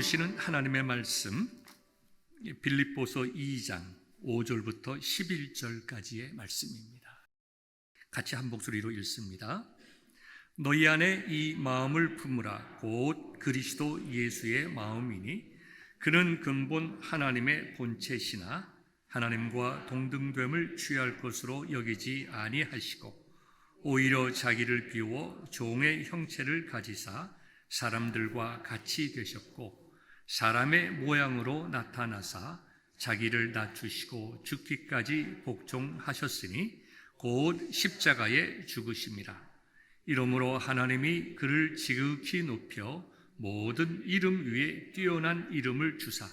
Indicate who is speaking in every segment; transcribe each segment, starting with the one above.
Speaker 1: 주시는 하나님의 말씀, 빌립보서 2장 5절부터 11절까지의 말씀입니다. 같이 한 목소리로 읽습니다. 너희 안에 이 마음을 품으라. 곧 그리스도 예수의 마음이니 그는 근본 하나님의 본체시나 하나님과 동등됨을 취할 것으로 여기지 아니하시고 오히려 자기를 비워 종의 형체를 가지사 사람들과 같이 되셨고 사람의 모양으로 나타나사 자기를 낮추시고 죽기까지 복종하셨으니 곧 십자가에 죽으심이라. 이러므로 하나님이 그를 지극히 높여 모든 이름 위에 뛰어난 이름을 주사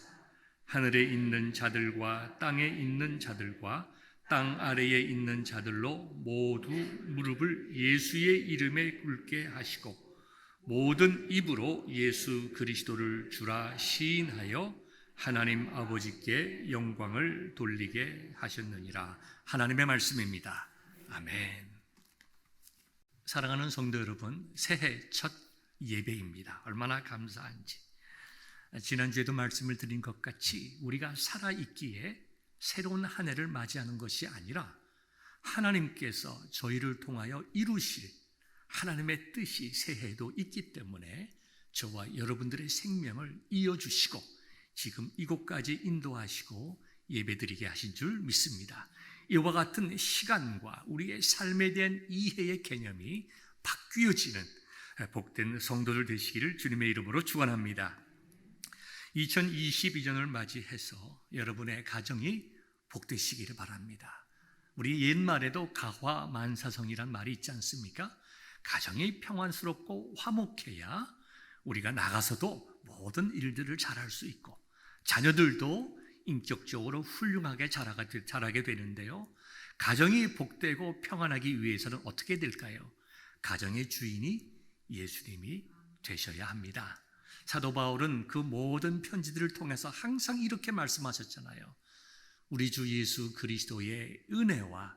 Speaker 1: 하늘에 있는 자들과 땅에 있는 자들과 땅 아래에 있는 자들로 모두 무릎을 예수의 이름에 꿇게 하시고 모든 입으로 예수 그리스도를 주라 시인하여 하나님 아버지께 영광을 돌리게 하셨느니라. 하나님의 말씀입니다. 아멘. 사랑하는 성도 여러분, 새해 첫 예배입니다. 얼마나 감사한지. 지난주에도 말씀을 드린 것 같이 우리가 살아있기에 새로운 한 해를 맞이하는 것이 아니라 하나님께서 저희를 통하여 이루실 하나님의 뜻이 새해에도 있기 때문에 저와 여러분들의 생명을 이어주시고 지금 이곳까지 인도하시고 예배드리게 하신 줄 믿습니다. 이와 같은 시간과 우리의 삶에 대한 이해의 개념이 바뀌어지는 복된 성도들 되시기를 주님의 이름으로 축원합니다. 2022년을 맞이해서 여러분의 가정이 복되시기를 바랍니다. 우리 옛말에도 가화만사성이란 말이 있지 않습니까? 가정이 평안스럽고 화목해야 우리가 나가서도 모든 일들을 잘할 수 있고 자녀들도 인격적으로 훌륭하게 자라게 되는데요. 가정이 복되고 평안하기 위해서는 어떻게 될까요? 가정의 주인이 예수님이 되셔야 합니다. 사도 바울은 그 모든 편지들을 통해서 항상 이렇게 말씀하셨잖아요. 우리 주 예수 그리스도의 은혜와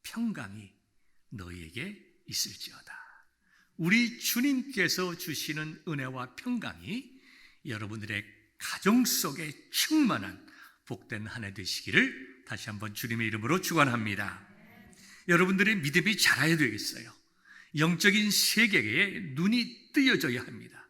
Speaker 1: 평강이 너희에게 있을지어다. 우리 주님께서 주시는 은혜와 평강이 여러분들의 가정 속에 충만한 복된 한 해 되시기를 다시 한번 주님의 이름으로 축원합니다. 여러분들의 믿음이 자라야 되겠어요. 영적인 세계에 눈이 뜨여져야 합니다.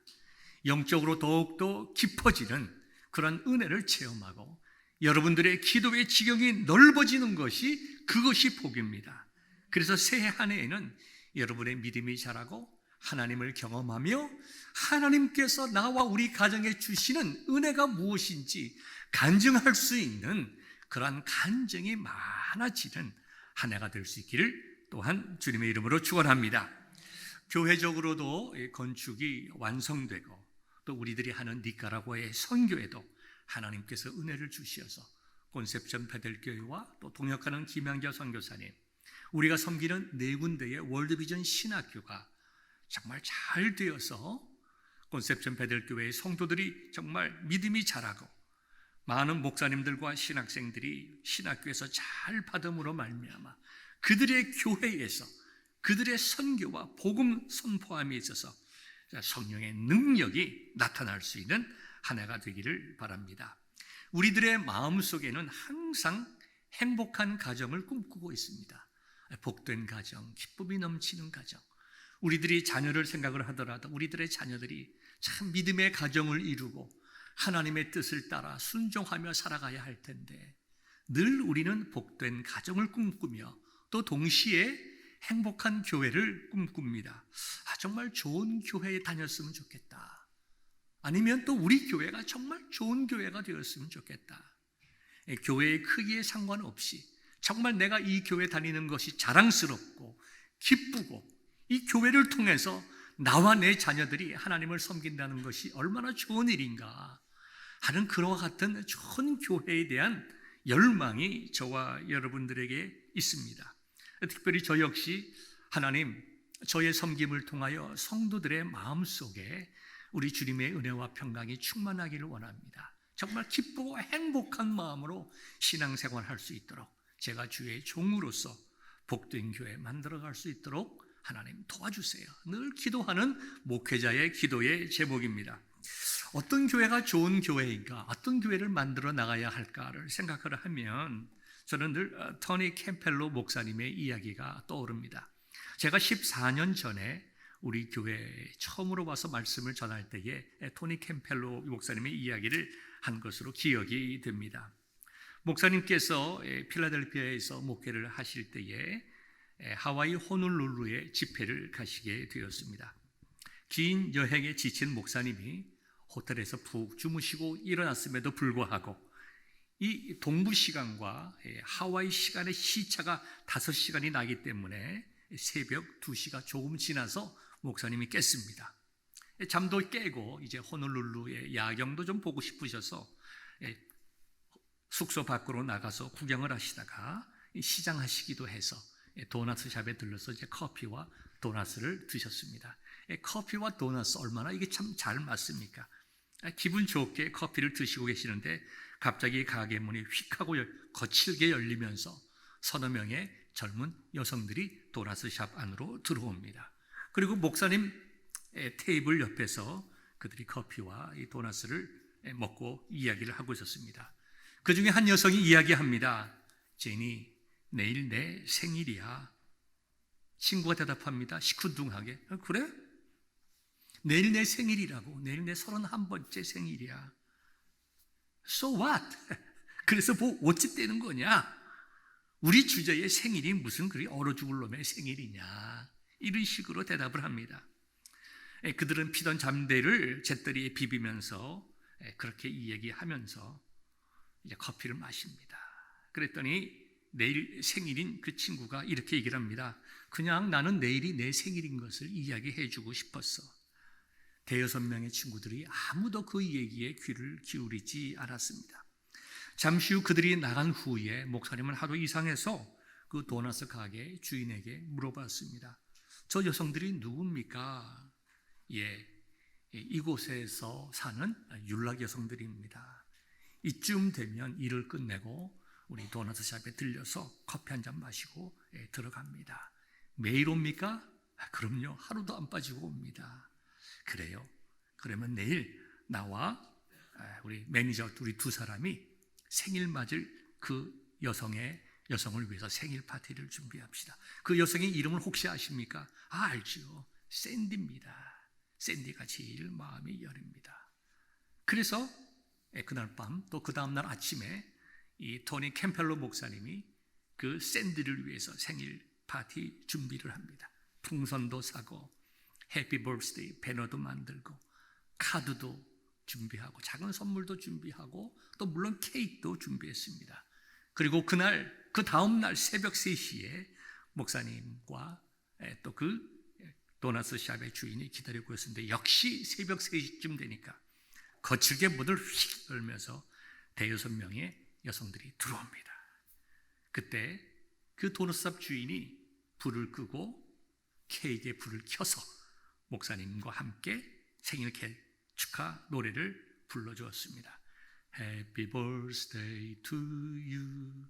Speaker 1: 영적으로 더욱더 깊어지는 그런 은혜를 체험하고 여러분들의 기도의 지경이 넓어지는 그것이 복입니다. 그래서 새해 한 해에는 여러분의 믿음이 자라고 하나님을 경험하며 하나님께서 나와 우리 가정에 주시는 은혜가 무엇인지 간증할 수 있는 그러한 간증이 많아지는 한 해가 될 수 있기를 또한 주님의 이름으로 축원합니다. 교회적으로도 건축이 완성되고 또 우리들이 하는 니카라과의 선교에도 하나님께서 은혜를 주시어서 콘셉션 베델교회와 또 동역하는 김양자 선교사님, 우리가 섬기는 네 군데의 월드비전 신학교가 정말 잘 되어서 콘셉션 베델교회의 성도들이 정말 믿음이 자라고 많은 목사님들과 신학생들이 신학교에서 잘 받음으로 말미암아 그들의 교회에서 그들의 선교와 복음 선포함에 있어서 성령의 능력이 나타날 수 있는 한 해가 되기를 바랍니다. 우리들의 마음속에는 항상 행복한 가정을 꿈꾸고 있습니다. 복된 가정, 기쁨이 넘치는 가정. 우리들이 자녀를 생각을 하더라도 우리들의 자녀들이 참 믿음의 가정을 이루고 하나님의 뜻을 따라 순종하며 살아가야 할 텐데 늘 우리는 복된 가정을 꿈꾸며 또 동시에 행복한 교회를 꿈꿉니다. 정말 좋은 교회에 다녔으면 좋겠다. 아니면 또 우리 교회가 정말 좋은 교회가 되었으면 좋겠다. 교회의 크기에 상관없이 정말 내가 이 교회 다니는 것이 자랑스럽고 기쁘고 이 교회를 통해서 나와 내 자녀들이 하나님을 섬긴다는 것이 얼마나 좋은 일인가 하는 그와 같은 좋은 교회에 대한 열망이 저와 여러분들에게 있습니다. 특별히 저 역시 하나님, 저의 섬김을 통하여 성도들의 마음속에 우리 주님의 은혜와 평강이 충만하기를 원합니다. 정말 기쁘고 행복한 마음으로 신앙생활할 수 있도록 제가 주의 종으로서 복된 교회 만들어갈 수 있도록 하나님 도와주세요. 늘 기도하는 목회자의 기도의 제목입니다. 어떤 교회가 좋은 교회인가, 어떤 교회를 만들어 나가야 할까를 생각을 하면 저는 늘 토니 캠펠로 목사님의 이야기가 떠오릅니다. 제가 14년 전에 우리 교회에 처음으로 와서 말씀을 전할 때에 토니 캠펠로 목사님의 이야기를 한 것으로 기억이 됩니다. 목사님께서 필라델피아에서 목회를 하실 때에 하와이 호놀룰루에 집회를 가시게 되었습니다. 긴 여행에 지친 목사님이 호텔에서 푹 주무시고 일어났음에도 불구하고 이 동부 시간과 하와이 시간의 시차가 5시간이 나기 때문에 새벽 2시가 조금 지나서 목사님이 깼습니다. 잠도 깨고 이제 호놀룰루의 야경도 좀 보고 싶으셔서 숙소 밖으로 나가서 구경을 하시다가 시장하시기도 해서 도넛 샵에 들러서 이제 커피와 도넛을 드셨습니다. 커피와 도넛 얼마나 이게 참 잘 맞습니까? 기분 좋게 커피를 드시고 계시는데 갑자기 가게 문이 휙 하고 거칠게 열리면서 서너 명의 젊은 여성들이 도넛 샵 안으로 들어옵니다. 그리고 목사님 테이블 옆에서 그들이 커피와 이 도넛을 먹고 이야기를 하고 있었습니다. 그 중에 한 여성이 이야기합니다. 제니, 내일 내 생일이야. 친구가 대답합니다. 시큰둥하게. 그래? 내일 내 생일이라고. 내일 내 31번째 생일이야. So what? 그래서 뭐 어찌되는 거냐? 우리 주제의 생일이 무슨 그리 얼어 죽을 놈의 생일이냐? 이런 식으로 대답을 합니다. 그들은 피던 잠대를 잿더리에 비비면서 그렇게 이야기하면서 이제 커피를 마십니다. 그랬더니 내일 생일인 그 친구가 이렇게 얘기를 합니다. 그냥 나는 내일이 내 생일인 것을 이야기해 주고 싶었어. 대여섯 명의 친구들이 아무도 그 얘기에 귀를 기울이지 않았습니다. 잠시 후 그들이 나간 후에 목사님은 하도 이상해서 그 도넛 가게 주인에게 물어봤습니다. 저 여성들이 누굽니까? 이곳에서 사는 율락 여성들입니다. 이쯤 되면 일을 끝내고 우리 도넛 샵에 들려서 커피 한 잔 마시고 들어갑니다. 매일 옵니까? 그럼요. 하루도 안 빠지고 옵니다. 그래요. 그러면 내일 나와 우리 매니저 우리 두 사람이 생일 맞을 그 여성을 위해서 생일 파티를 준비합시다. 그 여성의 이름을 혹시 아십니까? 알죠. 샌디입니다. 샌디가 제일 마음이 여립니다. 그래서 그날 밤 또 그 다음날 아침에 이 토니 캠펠로 목사님이 그 샌디를 위해서 생일 파티 준비를 합니다. 풍선도 사고 해피 버스데이 배너도 만들고 카드도 준비하고 작은 선물도 준비하고 또 물론 케이크도 준비했습니다. 그리고 그 다음날 새벽 3시에 목사님과 또 그 도넛 샵의 주인이 기다리고 있었는데 역시 새벽 3시쯤 되니까 거칠게 문을 휙 열면서 대여섯 명의 여성들이 들어옵니다. 그때 그 도넛 샵 주인이 불을 끄고 케이크에 불을 켜서 목사님과 함께 생일 축하 노래를 불러주었습니다. Happy birthday to you.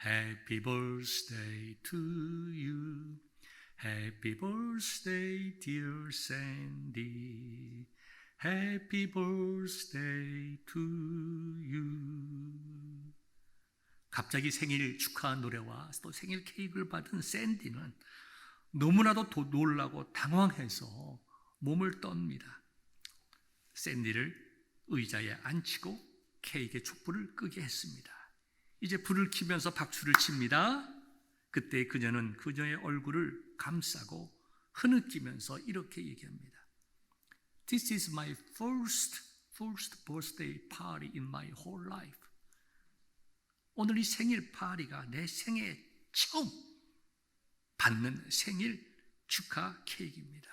Speaker 1: Happy birthday to you. Happy birthday dear Sandy. Happy birthday to you. 갑자기 생일 축하 노래와 또 생일 케이크를 받은 샌디는 너무나도 놀라고 당황해서 몸을 떱니다. 샌디를 의자에 앉히고 케이크의 촛불을 끄게 했습니다. 이제 불을 켜면서 박수를 칩니다. 그때 그녀는 그녀의 얼굴을 감싸고 흐느끼면서 이렇게 얘기합니다. This is my first birthday party in my whole life. 오늘 이 생일 파티가 내 생애 처음 받는 생일 축하 케이크입니다.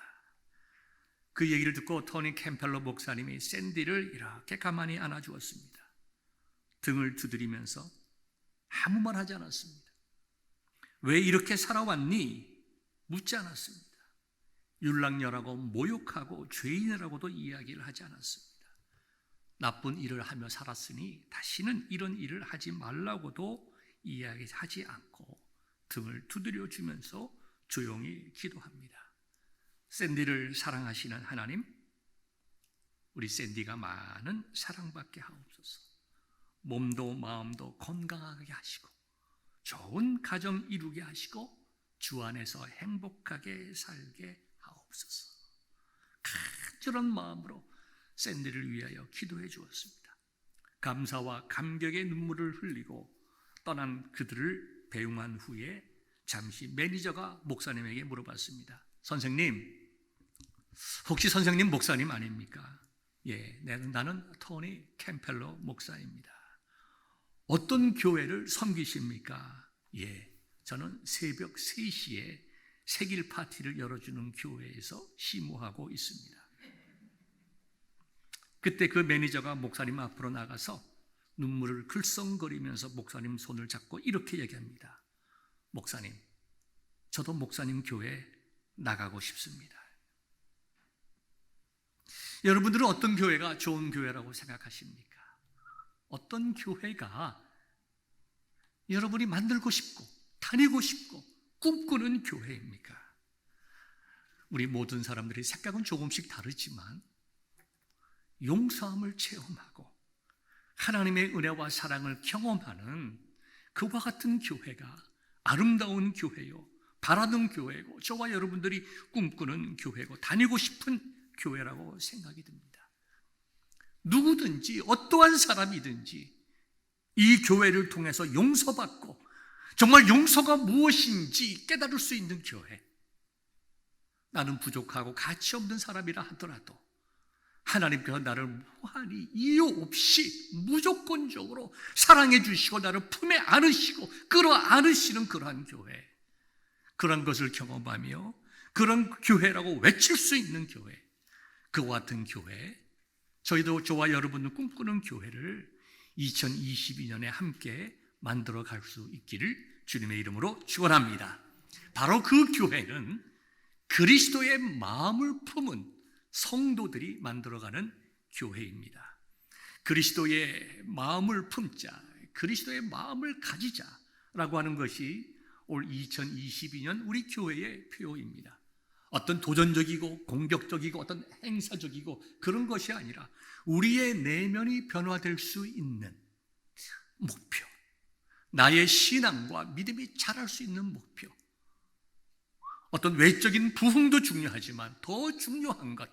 Speaker 1: 그 얘기를 듣고 토니 캠펠러 목사님이 샌디를 이렇게 가만히 안아주었습니다. 등을 두드리면서 아무 말 하지 않았습니다. 왜 이렇게 살아왔니? 묻지 않았습니다. 율락녀라고 모욕하고 죄인이라고도 이야기를 하지 않았습니다. 나쁜 일을 하며 살았으니 다시는 이런 일을 하지 말라고도 이야기하지 않고 등을 두드려 주면서 조용히 기도합니다. 샌디를 사랑하시는 하나님, 우리 샌디가 많은 사랑받게 하옵소서. 몸도 마음도 건강하게 하시고 좋은 가정 이루게 하시고 주 안에서 행복하게 살게 하옵소서. 간절한 마음으로 샌디를 위하여 기도해 주었습니다. 감사와 감격의 눈물을 흘리고 떠난 그들을 배웅한 후에 잠시 매니저가 목사님에게 물어봤습니다. 선생님, 혹시 선생님 목사님 아닙니까? 예, 나는 토니 캠펠러 목사입니다. 어떤 교회를 섬기십니까? 예, 저는 새벽 3시에 생일 파티를 열어주는 교회에서 시무하고 있습니다. 그때 그 매니저가 목사님 앞으로 나가서 눈물을 글썽거리면서 목사님 손을 잡고 이렇게 얘기합니다. 목사님, 저도 목사님 교회 나가고 싶습니다. 여러분들은 어떤 교회가 좋은 교회라고 생각하십니까? 어떤 교회가 여러분이 만들고 싶고 다니고 싶고 꿈꾸는 교회입니까? 우리 모든 사람들이 생각은 조금씩 다르지만 용서함을 체험하고 하나님의 은혜와 사랑을 경험하는 그와 같은 교회가 아름다운 교회요, 바라는 교회고 저와 여러분들이 꿈꾸는 교회고 다니고 싶은 교회라고 생각이 듭니다. 누구든지 어떠한 사람이든지 이 교회를 통해서 용서받고 정말 용서가 무엇인지 깨달을 수 있는 교회. 나는 부족하고 가치 없는 사람이라 하더라도 하나님께서 나를 무한히 이유 없이 무조건적으로 사랑해 주시고 나를 품에 안으시고 끌어안으시는 그러한 교회, 그런 것을 경험하며 그런 교회라고 외칠 수 있는 교회, 그와 같은 교회, 저와 여러분은 꿈꾸는 교회를 2022년에 함께 만들어 갈 수 있기를 주님의 이름으로 축원합니다. 바로 그 교회는 그리스도의 마음을 품은 성도들이 만들어가는 교회입니다. 그리스도의 마음을 품자, 그리스도의 마음을 가지자라고 하는 것이 올 2022년 우리 교회의 표어입니다. 어떤 도전적이고 공격적이고 어떤 행사적이고 그런 것이 아니라 우리의 내면이 변화될 수 있는 목표, 나의 신앙과 믿음이 자랄 수 있는 목표, 어떤 외적인 부흥도 중요하지만 더 중요한 것,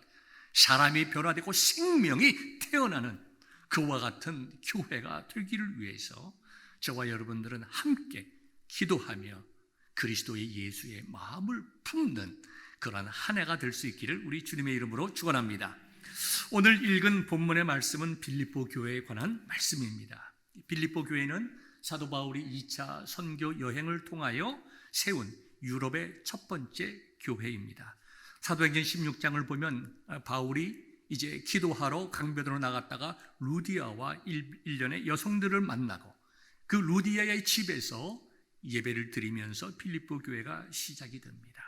Speaker 1: 사람이 변화되고 생명이 태어나는 그와 같은 교회가 되기를 위해서 저와 여러분들은 함께 기도하며 그리스도의 예수의 마음을 품는 그러한 한 해가 될 수 있기를 우리 주님의 이름으로 축원합니다. 오늘 읽은 본문의 말씀은 빌립보 교회에 관한 말씀입니다. 빌립보 교회는 사도 바울이 2차 선교 여행을 통하여 세운 유럽의 첫 번째 교회입니다. 사도행전 16장을 보면 바울이 이제 기도하러 강변으로 나갔다가 루디아와 일련의 여성들을 만나고 그 루디아의 집에서 예배를 드리면서 빌립보 교회가 시작이 됩니다.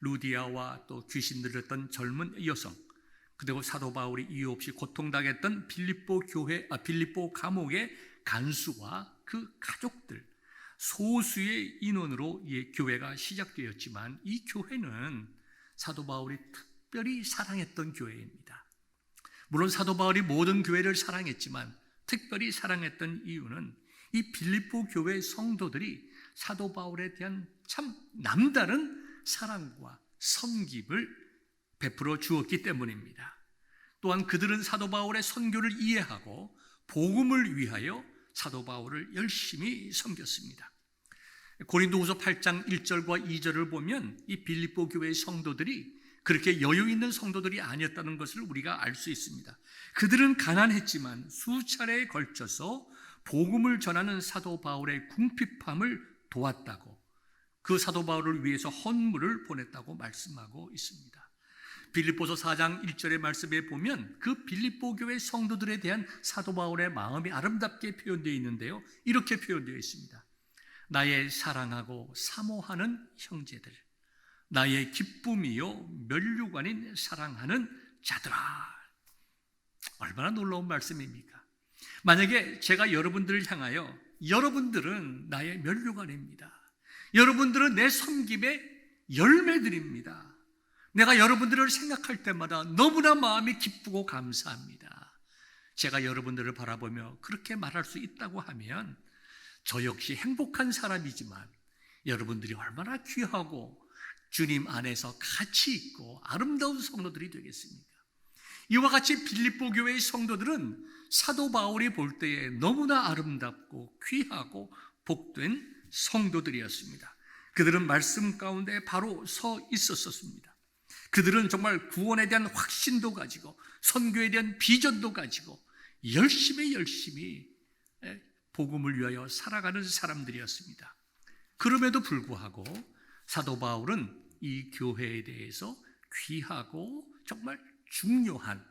Speaker 1: 루디아와 또 귀신 들렸던 젊은 여성, 그리고 사도 바울이 이유 없이 고통당했던 빌립보 감옥의 간수와 그 가족들, 소수의 인원으로 이 교회가 시작되었지만 이 교회는 사도 바울이 특별히 사랑했던 교회입니다. 물론 사도 바울이 모든 교회를 사랑했지만 특별히 사랑했던 이유는 이 빌립보 교회 성도들이 사도 바울에 대한 참 남다른 사랑과 섬김을 베풀어 주었기 때문입니다. 또한 그들은 사도 바울의 선교를 이해하고 복음을 위하여 사도 바울을 열심히 섬겼습니다. 고린도후서 8장 1절과 2절을 보면 이 빌립보 교회의 성도들이 그렇게 여유 있는 성도들이 아니었다는 것을 우리가 알 수 있습니다. 그들은 가난했지만 수차례에 걸쳐서 복음을 전하는 사도 바울의 궁핍함을 도왔다고, 그 사도 바울을 위해서 헌물을 보냈다고 말씀하고 있습니다. 빌립보서 4장 1절의 말씀에 보면 그 빌립보 교회 성도들에 대한 사도 바울의 마음이 아름답게 표현되어 있는데요, 이렇게 표현되어 있습니다. 나의 사랑하고 사모하는 형제들, 나의 기쁨이요 면류관인 사랑하는 자들아. 얼마나 놀라운 말씀입니까? 만약에 제가 여러분들을 향하여 여러분들은 나의 면류관입니다, 여러분들은 내 섬김의 열매들입니다, 내가 여러분들을 생각할 때마다 너무나 마음이 기쁘고 감사합니다. 제가 여러분들을 바라보며 그렇게 말할 수 있다고 하면 저 역시 행복한 사람이지만 여러분들이 얼마나 귀하고 주님 안에서 가치 있고 아름다운 성도들이 되겠습니까? 이와 같이 빌립보 교회의 성도들은 사도 바울이 볼 때에 너무나 아름답고 귀하고 복된 성도들이었습니다. 그들은 말씀 가운데 바로 서 있었습니다. 그들은 정말 구원에 대한 확신도 가지고 선교에 대한 비전도 가지고 열심히 복음을 위하여 살아가는 사람들이었습니다. 그럼에도 불구하고 사도 바울은 이 교회에 대해서 귀하고 정말 중요한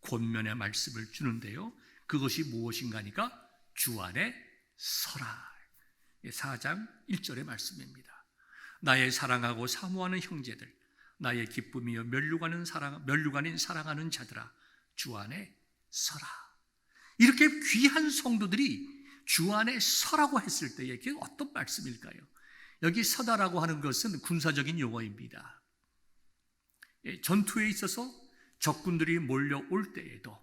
Speaker 1: 권면의 말씀을 주는데요. 그것이 무엇인가 하니까 주 안에 서라. 4장 1절의 말씀입니다. 나의 사랑하고 사모하는 형제들, 나의 기쁨이여 면류관인 사랑하는 자들아, 주 안에 서라. 이렇게 귀한 성도들이 주 안에 서라고 했을 때에 그게 어떤 말씀일까요? 여기 서다라고 하는 것은 군사적인 용어입니다. 전투에 있어서 적군들이 몰려올 때에도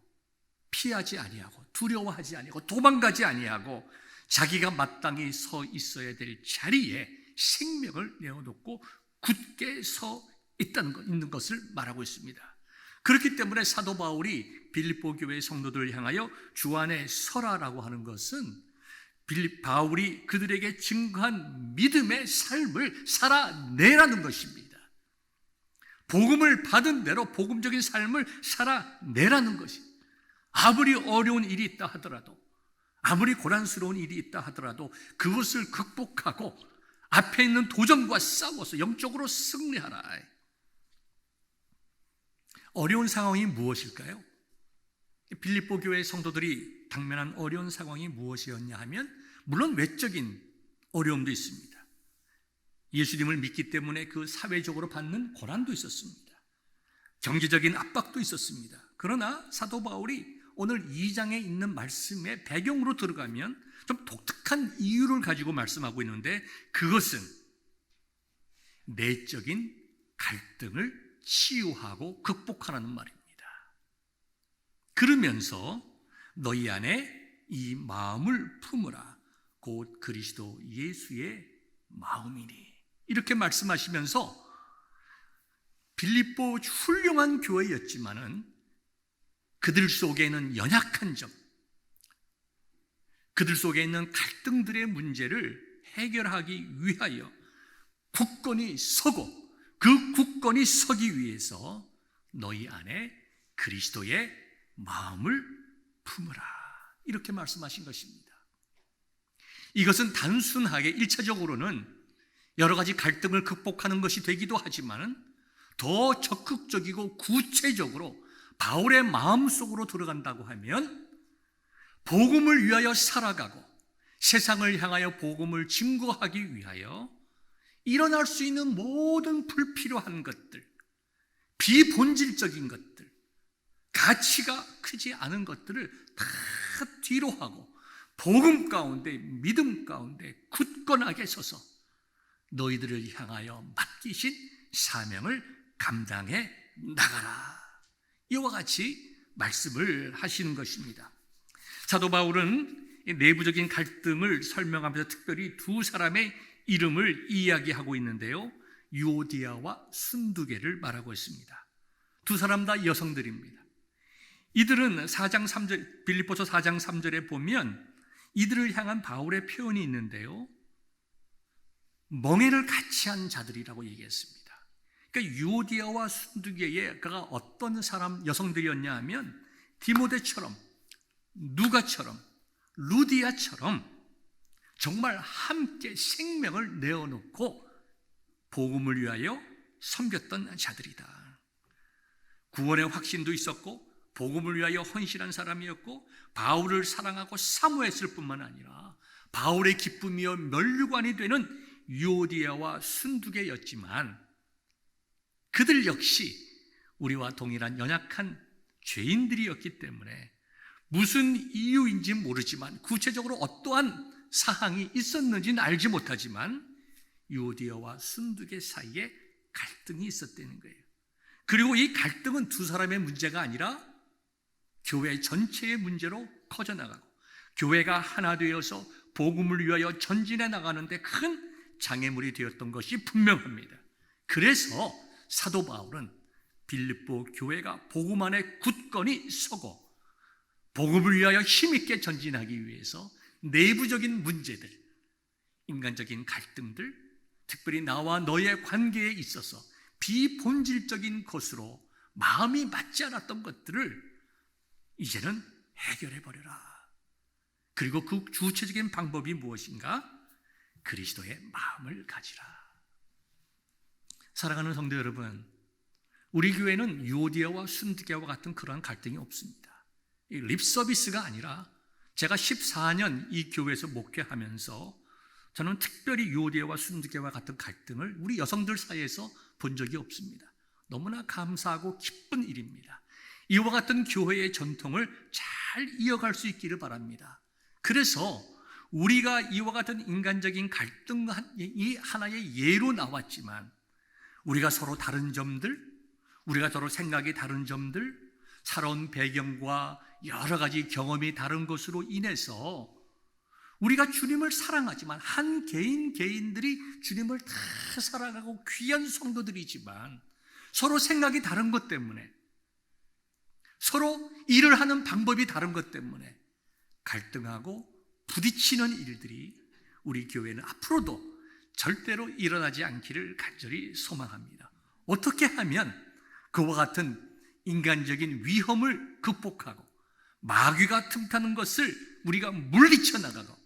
Speaker 1: 피하지 아니하고 두려워하지 아니하고 도망가지 아니하고 자기가 마땅히 서 있어야 될 자리에 생명을 내어놓고 굳게 서 있는 것을 말하고 있습니다. 그렇기 때문에 사도 바울이 빌립보 교회 성도들을 향하여 주 안에 서라라고 하는 것은 바울이 그들에게 증거한 믿음의 삶을 살아내라는 것입니다. 복음을 받은 대로 복음적인 삶을 살아내라는 것입니다. 아무리 어려운 일이 있다 하더라도, 아무리 고난스러운 일이 있다 하더라도 그것을 극복하고 앞에 있는 도전과 싸워서 영적으로 승리하라. 어려운 상황이 무엇일까요? 빌립보 교회 성도들이 당면한 어려운 상황이 무엇이었냐 하면 물론 외적인 어려움도 있습니다. 예수님을 믿기 때문에 그 사회적으로 받는 고난도 있었습니다. 경제적인 압박도 있었습니다. 그러나 사도 바울이 오늘 2장에 있는 말씀의 배경으로 들어가면 좀 독특한 이유를 가지고 말씀하고 있는데 그것은 내적인 갈등을 치유하고 극복하라는 말입니다. 그러면서 너희 안에 이 마음을 품으라. 곧 그리스도 예수의 마음이니. 이렇게 말씀하시면서 빌립보 훌륭한 교회였지만은 그들 속에는 연약한 점, 그들 속에 있는 갈등들의 문제를 해결하기 위하여 굳건히 서고 그 굳건히 서기 위해서 너희 안에 그리스도의 마음을 품으라. 이렇게 말씀하신 것입니다. 이것은 단순하게 1차적으로는 여러 가지 갈등을 극복하는 것이 되기도 하지만 더 적극적이고 구체적으로 바울의 마음속으로 들어간다고 하면 복음을 위하여 살아가고 세상을 향하여 복음을 증거하기 위하여 일어날 수 있는 모든 불필요한 것들, 비본질적인 것들, 가치가 크지 않은 것들을 다 뒤로 하고 복음 가운데, 믿음 가운데 굳건하게 서서 너희들을 향하여 맡기신 사명을 감당해 나가라. 이와 같이 말씀을 하시는 것입니다. 사도 바울은 내부적인 갈등을 설명하면서 특별히 두 사람의 이름을 이야기하고 있는데요. 유오디아와 순두계를 말하고 있습니다. 두 사람 다 여성들입니다. 이들은 4장 3절, 빌립보서 4장 3절에 보면 이들을 향한 바울의 표현이 있는데요. 멍에를 같이 한 자들이라고 얘기했습니다. 그러니까 유오디아와 순두계가 어떤 사람 여성들이었냐 하면 디모데처럼, 누가처럼, 루디아처럼 정말 함께 생명을 내어놓고 복음을 위하여 섬겼던 자들이다. 구원의 확신도 있었고 복음을 위하여 헌신한 사람이었고 바울을 사랑하고 사모했을 뿐만 아니라 바울의 기쁨이여 면류관이 되는 유오디아와 순두계였지만 그들 역시 우리와 동일한 연약한 죄인들이었기 때문에 무슨 이유인지 모르지만 구체적으로 어떠한 사항이 있었는지는 알지 못하지만 유오디아와 순두계 사이에 갈등이 있었다는 거예요. 그리고 이 갈등은 두 사람의 문제가 아니라 교회 전체의 문제로 커져나가고 교회가 하나 되어서 복음을 위하여 전진해 나가는데 큰 장애물이 되었던 것이 분명합니다. 그래서 사도 바울은 빌립보 교회가 복음 안에 굳건히 서고 복음을 위하여 힘있게 전진하기 위해서 내부적인 문제들, 인간적인 갈등들, 특별히 나와 너의 관계에 있어서 비본질적인 것으로 마음이 맞지 않았던 것들을 이제는 해결해 버려라. 그리고 그 구체적인 방법이 무엇인가? 그리스도의 마음을 가지라. 사랑하는 성도 여러분, 우리 교회는 유오디아와 순디게와 같은 그러한 갈등이 없습니다. 립서비스가 아니라 제가 14년 이 교회에서 목회하면서 저는 특별히 유오디아와 순디게와 같은 갈등을 우리 여성들 사이에서 본 적이 없습니다. 너무나 감사하고 기쁜 일입니다. 이와 같은 교회의 전통을 잘 이어갈 수 있기를 바랍니다. 그래서 우리가 이와 같은 인간적인 갈등이 하나의 예로 나왔지만 우리가 서로 다른 점들, 우리가 서로 생각이 다른 점들, 살아온 배경과 여러 가지 경험이 다른 것으로 인해서 우리가 주님을 사랑하지만 한 개인들이 주님을 다 사랑하고 귀한 성도들이지만 서로 생각이 다른 것 때문에 서로 일을 하는 방법이 다른 것 때문에 갈등하고 부딪히는 일들이 우리 교회는 앞으로도 절대로 일어나지 않기를 간절히 소망합니다. 어떻게 하면 그와 같은 인간적인 위험을 극복하고 마귀가 틈타는 것을 우리가 물리쳐 나가고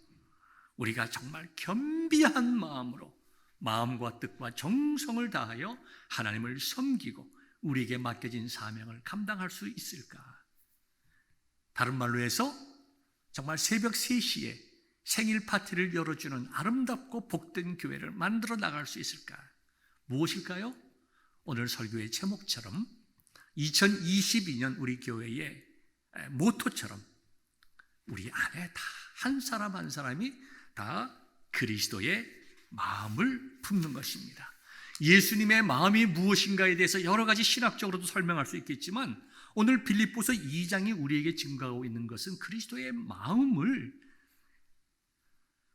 Speaker 1: 우리가 정말 겸비한 마음으로 마음과 뜻과 정성을 다하여 하나님을 섬기고 우리에게 맡겨진 사명을 감당할 수 있을까? 다른 말로 해서 정말 새벽 3시에 생일 파티를 열어주는 아름답고 복된 교회를 만들어 나갈 수 있을까? 무엇일까요? 오늘 설교의 제목처럼 2022년 우리 교회의 모토처럼 우리 안에 다 한 사람 한 사람이 다 그리스도의 마음을 품는 것입니다. 예수님의 마음이 무엇인가에 대해서 여러 가지 신학적으로도 설명할 수 있겠지만 오늘 빌립보서 2장이 우리에게 증거하고 있는 것은 그리스도의 마음을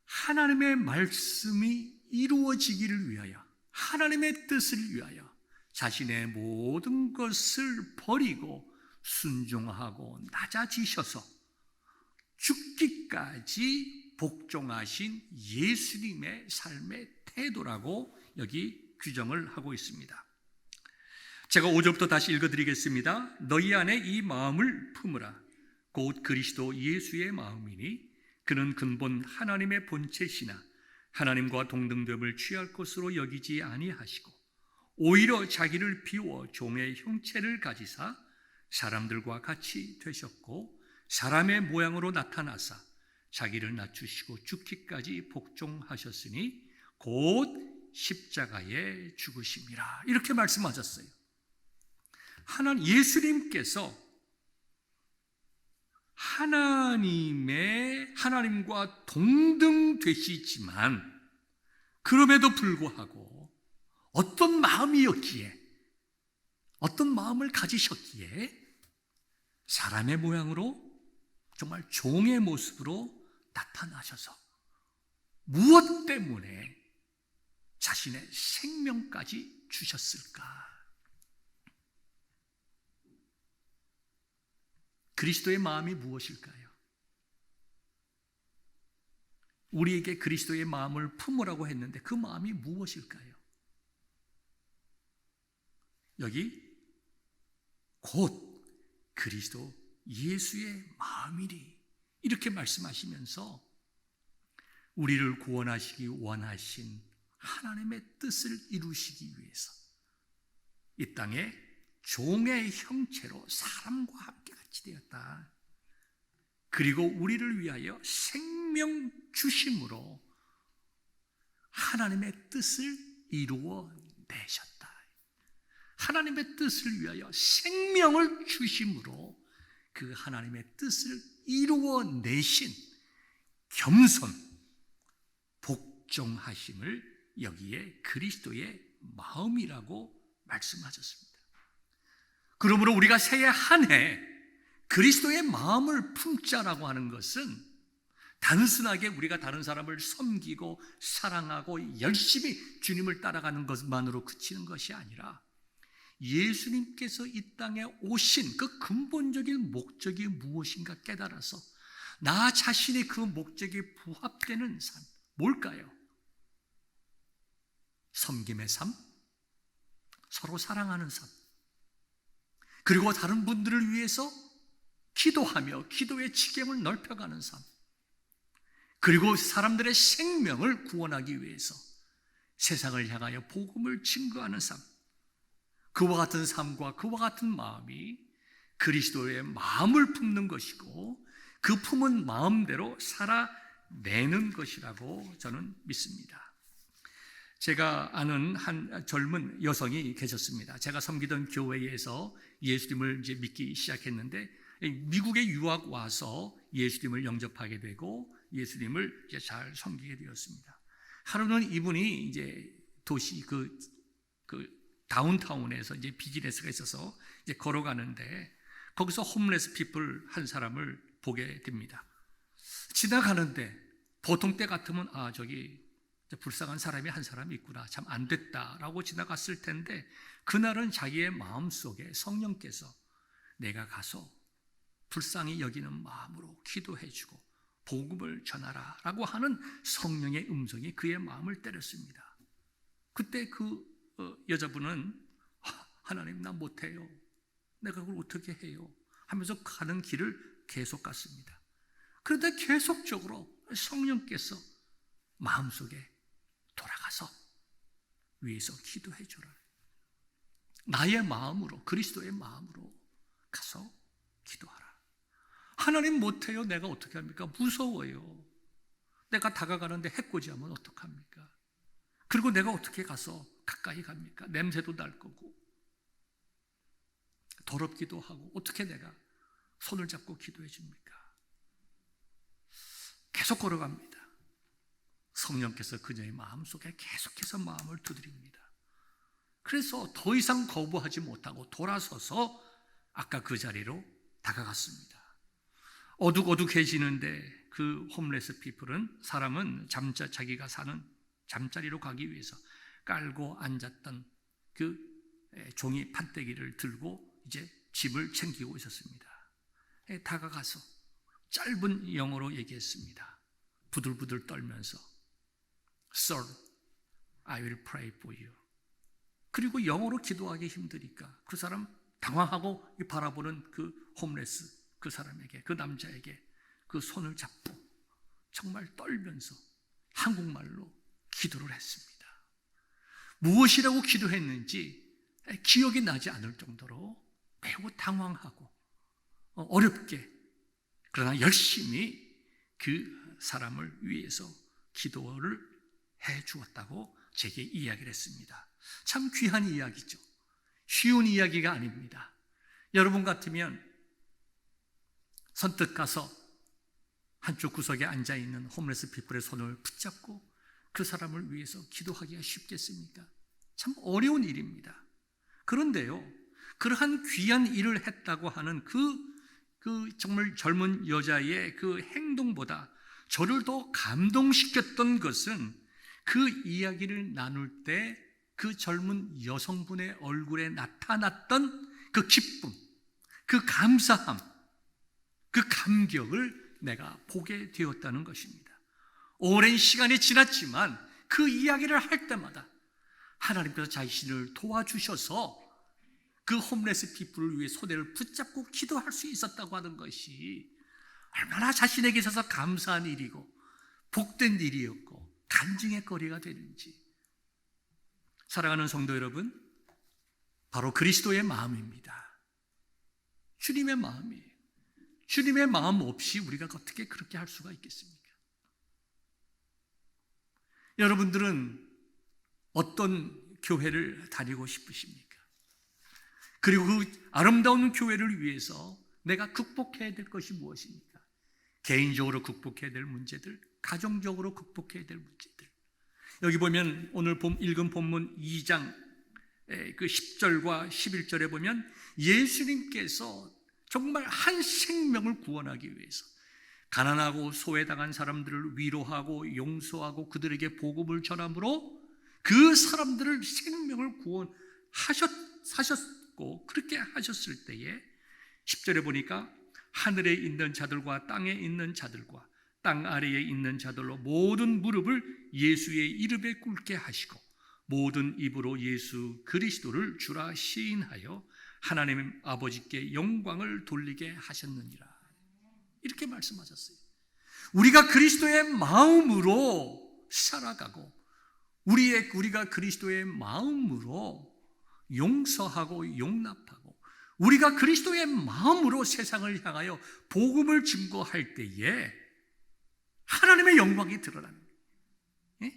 Speaker 1: 하나님의 말씀이 이루어지기를 위하여 하나님의 뜻을 위하여 자신의 모든 것을 버리고 순종하고 낮아지셔서 죽기까지 복종하신 예수님의 삶의 태도라고 여기 규정을 하고 있습니다. 제가 5절부터 다시 읽어드리겠습니다. 너희 안에 이 마음을 품으라. 곧 그리스도 예수의 마음이니 그는 근본 하나님의 본체시나 하나님과 동등됨을 취할 것으로 여기지 아니하시고 오히려 자기를 비워 종의 형체를 가지사 사람들과 같이 되셨고 사람의 모양으로 나타나사 자기를 낮추시고 죽기까지 복종하셨으니 곧 십자가에 죽으심이라. 이렇게 말씀하셨어요. 예수님께서 하나님과 동등되시지만 그럼에도 불구하고 어떤 마음이었기에 어떤 마음을 가지셨기에 사람의 모양으로 정말 종의 모습으로 나타나셔서 무엇 때문에 자신의 생명까지 주셨을까? 그리스도의 마음이 무엇일까요? 우리에게 그리스도의 마음을 품으라고 했는데 그 마음이 무엇일까요? 여기 곧 그리스도 예수의 마음이리 이렇게 말씀하시면서 우리를 구원하시기 원하신 하나님의 뜻을 이루시기 위해서 이 땅에 종의 형체로 사람과 함께 같이 되었다. 그리고 우리를 위하여 생명 주심으로 하나님의 뜻을 이루어 내셨다. 하나님의 뜻을 위하여 생명을 주심으로 그 하나님의 뜻을 이루어 내신 겸손, 복종하심을 여기에 그리스도의 마음이라고 말씀하셨습니다. 그러므로 우리가 새해 한 해 그리스도의 마음을 품자라고 하는 것은 단순하게 우리가 다른 사람을 섬기고 사랑하고 열심히 주님을 따라가는 것만으로 그치는 것이 아니라 예수님께서 이 땅에 오신 그 근본적인 목적이 무엇인가 깨달아서 나 자신이 그 목적에 부합되는 삶, 뭘까요? 섬김의 삶, 서로 사랑하는 삶, 그리고 다른 분들을 위해서 기도하며 기도의 지경을 넓혀가는 삶, 그리고 사람들의 생명을 구원하기 위해서 세상을 향하여 복음을 증거하는 삶, 그와 같은 삶과 그와 같은 마음이 그리스도의 마음을 품는 것이고 그 품은 마음대로 살아내는 것이라고 저는 믿습니다. 제가 아는 한 젊은 여성이 계셨습니다. 제가 섬기던 교회에서 예수님을 이제 믿기 시작했는데 미국에 유학 와서 예수님을 영접하게 되고 예수님을 이제 잘 섬기게 되었습니다. 하루는 이분이 이제 도시 그 다운타운에서 이제 비즈니스가 있어서 이제 걸어가는데 거기서 홈레스 피플 한 사람을 보게 됩니다. 지나가는데 보통 때 같으면 저기 불쌍한 사람이 한 사람이 있구나, 참 안 됐다라고 지나갔을 텐데 그날은 자기의 마음속에 성령께서 내가 가서 불쌍히 여기는 마음으로 기도해주고 복음을 전하라 라고 하는 성령의 음성이 그의 마음을 때렸습니다. 그때 그 여자분은 하나님 나 못해요, 내가 그걸 어떻게 해요 하면서 가는 길을 계속 갔습니다. 그런데 계속적으로 성령께서 마음속에 돌아가서 위에서 기도해 줘라, 나의 마음으로 그리스도의 마음으로 가서 기도하라. 하나님 못해요, 내가 어떻게 합니까? 무서워요, 내가 다가가는데 해코지하면 어떡합니까? 그리고 내가 어떻게 가서 가까이 갑니까? 냄새도 날 거고 더럽기도 하고 어떻게 내가 손을 잡고 기도해 줍니까? 계속 걸어갑니다. 성령께서 그녀의 마음속에 계속해서 마음을 두드립니다. 그래서 더 이상 거부하지 못하고 돌아서서 아까 그 자리로 다가갔습니다. 어둑어둑해지는데 그 홈레스 피플은 사람은 자기가 사는 잠자리로 가기 위해서 깔고 앉았던 그 종이 판때기를 들고 이제 집을 챙기고 있었습니다. 다가가서 짧은 영어로 얘기했습니다. 부들부들 떨면서 Sir, I will pray for you. 그리고 영어로 기도하기 힘드니까 그 사람 당황하고 바라보는 그 홈레스 그 사람에게, 그 남자에게 그 손을 잡고 정말 떨면서 한국말로 기도를 했습니다. 무엇이라고 기도했는지 기억이 나지 않을 정도로 매우 당황하고 어렵게, 그러나 열심히 그 사람을 위해서 기도를 해 주었다고 제게 이야기를 했습니다. 참 귀한 이야기죠. 쉬운 이야기가 아닙니다. 여러분 같으면 선뜻 가서 한쪽 구석에 앉아있는 홈레스 피플의 손을 붙잡고 그 사람을 위해서 기도하기가 쉽겠습니까? 참 어려운 일입니다. 그런데요, 그러한 귀한 일을 했다고 하는 그 정말 젊은 여자의 그 행동보다 저를 더 감동시켰던 것은 그 이야기를 나눌 때 그 젊은 여성분의 얼굴에 나타났던 그 기쁨, 그 감사함, 그 감격을 내가 보게 되었다는 것입니다. 오랜 시간이 지났지만 그 이야기를 할 때마다 하나님께서 자신을 도와주셔서 그 홈레스 피플을 위해 손을 붙잡고 기도할 수 있었다고 하는 것이 얼마나 자신에게 있어서 감사한 일이고 복된 일이었고 간증의 거리가 되는지. 사랑하는 성도 여러분, 바로 그리스도의 마음입니다. 주님의 마음이에요. 주님의 마음 없이 우리가 어떻게 그렇게 할 수가 있겠습니까? 여러분들은 어떤 교회를 다니고 싶으십니까? 그리고 그 아름다운 교회를 위해서 내가 극복해야 될 것이 무엇입니까? 개인적으로 극복해야 될 문제들, 가정적으로 극복해야 될 문제들. 여기 보면 오늘 읽은 본문 2장 그 10절과 11절에 보면 예수님께서 정말 한 생명을 구원하기 위해서 가난하고 소외당한 사람들을 위로하고 용서하고 그들에게 복음을 전함으로 그 사람들을 생명을 구원하셨고, 그렇게 하셨을 때에 10절에 보니까 하늘에 있는 자들과 땅에 있는 자들과 땅 아래에 있는 자들로 모든 무릎을 예수의 이름에 꿇게 하시고 모든 입으로 예수 그리스도를 주라 시인하여 하나님 아버지께 영광을 돌리게 하셨느니라. 이렇게 말씀하셨어요. 우리가 그리스도의 마음으로 살아가고 우리가 그리스도의 마음으로 용서하고 용납하고 우리가 그리스도의 마음으로 세상을 향하여 복음을 증거할 때에 하나님의 영광이 드러나는 거예요.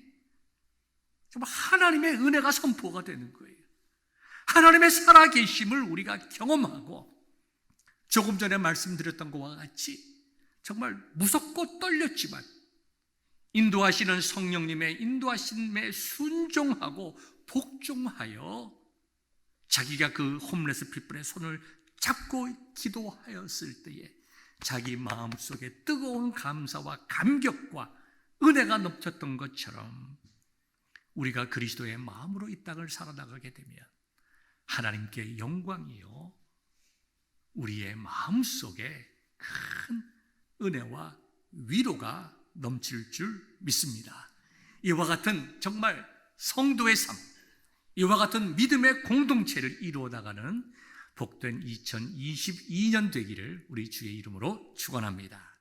Speaker 1: 정말 하나님의 은혜가 선포가 되는 거예요. 하나님의 살아계심을 우리가 경험하고 조금 전에 말씀드렸던 것과 같이 정말 무섭고 떨렸지만 인도하시는 성령님의 인도하심에 순종하고 복종하여 자기가 그 홈레스 피플의 손을 잡고 기도하였을 때에 자기 마음속에 뜨거운 감사와 감격과 은혜가 넘쳤던 것처럼 우리가 그리스도의 마음으로 이 땅을 살아나가게 되면 하나님께 영광이요 우리의 마음속에 큰 은혜와 위로가 넘칠 줄 믿습니다. 이와 같은 정말 성도의 삶, 이와 같은 믿음의 공동체를 이루어 나가는 복된 2022년 되기를 우리 주의 이름으로 축원합니다.